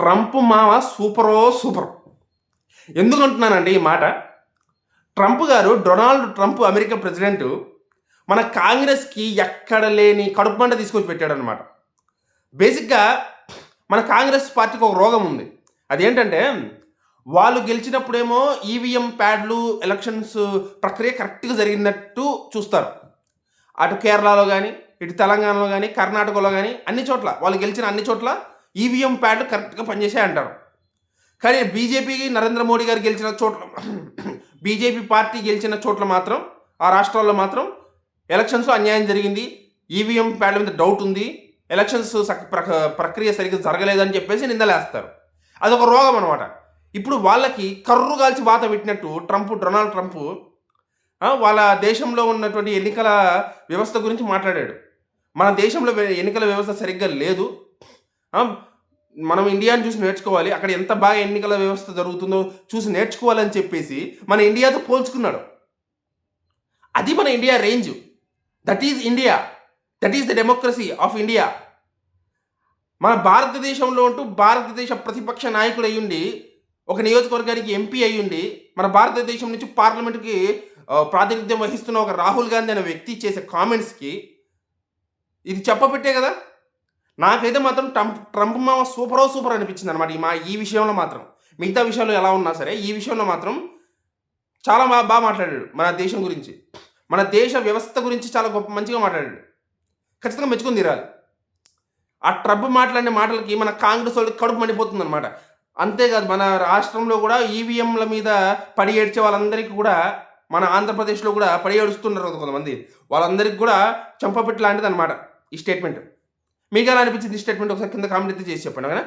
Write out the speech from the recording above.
Trump మామ సూపరో super. ఎందుకంటున్నానండి ఈ మాట? ట్రంప్ గారు, డొనాల్డ్ ట్రంప్ అమెరికా ప్రెసిడెంట్ మన కాంగ్రెస్‌కి ఎక్కడ లేని కడుపుమంట తీసుకొచ్చి పెట్టాడనమాట. బేసిక్‌గా మన కాంగ్రెస్ పార్టీకి ఒక రోగం ఉంది. అదేంటంటే వాళ్ళు గెలిచినప్పుడేమో ఈవీఎం ప్యాడ్లు ఎలక్షన్స్ ప్రక్రియ కరెక్ట్‌గా జరిగినట్టు చూస్తారు. అటు కేరళలో గాని, ఇటు తెలంగాణలో గాని, కర్ణాటకలో గాని అన్ని చోట్ల వాళ్ళు గెలిచిన అన్ని చోట్ల ఈవీఎం ప్యాడ్లు కరెక్ట్‌గా పనిచేసాయి అంటారు. కానీ బీజేపీకి నరేంద్ర మోడీ గారు గెలిచిన చోట్ల బీజేపీ పార్టీ గెలిచిన చోట్ల మాత్రం ఆ రాష్ట్రాల్లో మాత్రం ఎలక్షన్స్‌లో అన్యాయం జరిగింది. ఈవీఎం ప్యాడ్ల మీద డౌట్ ఉంది. ఎలక్షన్స్ ప్రక్రియ సరిగ్గా జరగలేదని చెప్పేసి నిందలేస్తారు. అదొక రోగం అనమాట. ఇప్పుడు వాళ్ళకి కర్రు కాల్చి వాత పెట్టినట్టు డొనాల్డ్ ట్రంప్ వాళ్ళ దేశంలో ఉన్నటువంటి ఎన్నికల వ్యవస్థ గురించి మాట్లాడాడు. మన దేశంలో ఎన్నికల వ్యవస్థ సరిగ్గా లేదు. మనం ఇండియాని చూసి నేర్చుకోవాలి. అక్కడ ఎంత బాగా ఎన్నికల వ్యవస్థ జరుగుతుందో చూసి నేర్చుకోవాలని చెప్పేసి మన ఇండియాతో పోల్చుకున్నాడు. అది మన India range. That is India. That is the democracy of India. మన భారతదేశంలో ఉంటూ భారతదేశ ప్రతిపక్ష నాయకుడు అయ్యుండి, ఒక నియోజకవర్గానికి ఎంపీ అయ్యుండి, మన భారతదేశం నుంచి పార్లమెంట్కి ప్రాతినిధ్యం వహిస్తున్న ఒక రాహుల్ గాంధీ అనే వ్యక్తి చేసే కామెంట్స్కి ఇది చెప్పబట్టే కదా. నాకైతే మాత్రం ట్రంప్ మామ సూపరో సూపర్ అనిపించింది అనమాట. ఈ విషయంలో మాత్రం. మిగతా విషయాలు ఎలా ఉన్నా సరే ఈ విషయంలో మాత్రం చాలా బాగా మాట్లాడాడు. మన దేశం గురించి, మన దేశ వ్యవస్థ గురించి చాలా మంచిగా మాట్లాడాడు. ఖచ్చితంగా మెచ్చుకొని తీరాలి. ఆ ట్రంప్ మాట్లాడిన మాటలకి మన కాంగ్రెస్ వాళ్ళకి కడుపు మండిపోతుంది అనమాట. అంతేకాదు, మన రాష్ట్రంలో కూడా ఈవీఎంల మీద పడి ఏడ్చే వాళ్ళందరికీ కూడా, మన ఆంధ్రప్రదేశ్లో కూడా పడి ఏడుస్తున్నారు కదా కొంతమంది, వాళ్ళందరికీ కూడా చెంపపెట్టు లాంటిది అనమాట ఈ స్టేట్మెంట్. మీకు ఎలా అనిపించింది ఈ స్టేట్మెంట్? ఒకసారి కింద కామెంట్ అయితే చేసి చెప్పండి.